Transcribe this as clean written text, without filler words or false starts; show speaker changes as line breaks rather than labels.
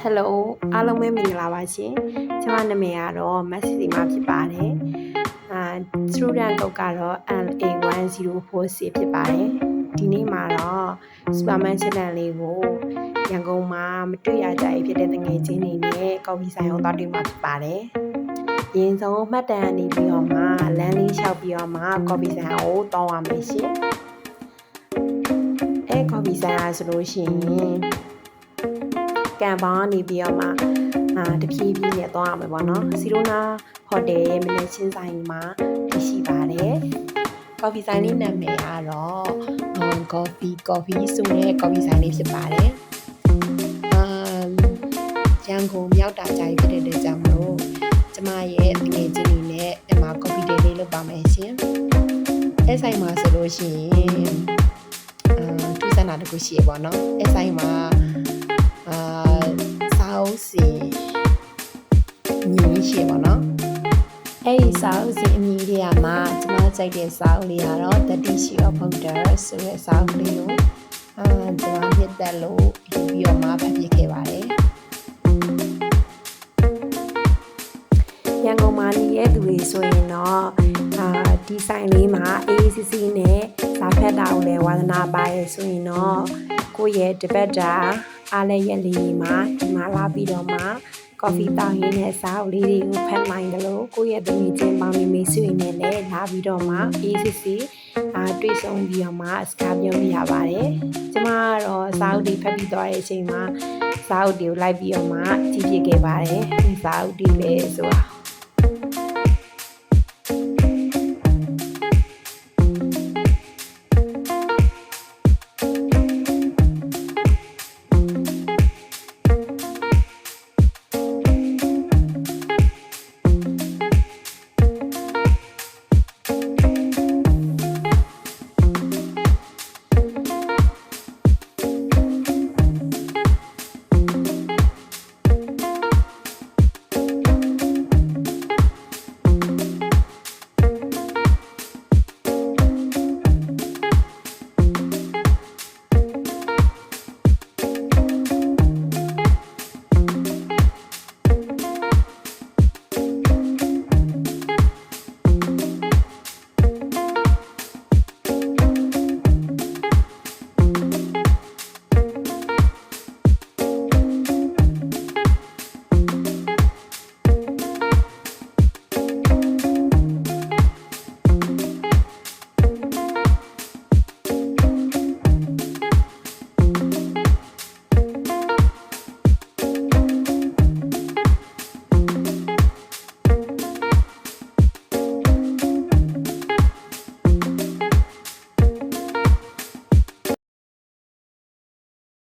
Hello အားလုံးပဲမင်္ဂလာပါရှင်ကျွန်မနာမည်ကတော့ Maxi မှာဖြစ်ပါတယ်student code ကတော့ LA1046 ဖြစ်ပါတယ်ဒီနေ့မှာတော့ Superman channel လေးကိုရန်ကုန်မှာမတွေ့ရကြဖြစ်တဲ့ငွေချင်းတွေနဲ့ coffee ဆိုင်ကိုသွားတွေ့မှာဖြစ်ပါတယ်ရင်းဆုံးမှတ်တမ်းနေပြီးတော့မှလမ်းလေးလျှောက်ပြီးတော့မှ coffee ဆိုင်ကိုတောင်းရမယ်ရှင်coffee ဆိုင်အားဆိုလို့ရှိရင်ကံပေါင်းနေပြီးတော့မှတဖြည်းဖြည်းနဲ့သွားရမယ်ပေါ့နော်စီရိုနာဟိုတယ်ရဲ့မနေ့ချင်းဆိုင်မှာရှိပါတယ်ကော်ဖီဆိုင်လေးနာမည်ကတော့coffee ဆိုတဲ့ကော်ဖီဆိုင်လေးဖြစ်ပါတယ်ရန်ကုန်မြောက်တာကြိုင်ဖြစ်တဲ့အတွက်ကြောင့်မလို့ကျမရဲ့တကယ်ချင်းနေနဲ့ဒီမှာ coffee day လေးလုပ်ပါမယ်ရှင်အဲဆိုင်မှာဆိုလို့ရှိရင်ထူးဆန်းတာတခုရှိရပေါ့နော်အဲဆိုင်မှာစာအုပ်စီညီရှိပါတော့အဲ့ဒီစာအုပ်စီအမည်တွေကမှကျွန်မကြိုက်တဲ့စာအုပ်လေးကတော့ The Tissue of Wonder ဆိုတဲ့စာအုပ်လေးကိုကျွန်မနှစ်သက်လို့ယူပြီးတော့မှဖတ်ပြခဲ့ပါတယ်ရန်ကုန်မှာနေတဲ့သူတွေဆိုရင်တော့ဒီဆိုင်လေးမှာ AACC နဲ့စာဖတ်တာကိုလည်းဝါသနာပါရဆိုရင်တော့ကိုယ့်ရဲ့တပတ်တာအားလည်းရက်လေးမှာဒီမှာလာပြီးတော့မှကော်ဖီတောင်းရင်းနဲ့စားအုပ်လေးတွေကိုဖတ်နိုင်တယ်လို့ကိုယ့်ရဲ့တမီချင်းပေါင်းနေမိတ်ဆွေနဲ့လည်းလာပြီးတော့မှ ACC တွေ့ဆုံပြီးတော့မှစကားပြောပြရပါတယ်ကျမကတော့စားအုပ်တွေဖတ်ပြီးသွားတဲ့အချိန်မှာစားအုပ်တွေကိုလိုက်ပြီးတော့မှကြည့်ပြခဲ့ပါတယ်ဒီစားအုပ်တွေလည်းဆိုတာ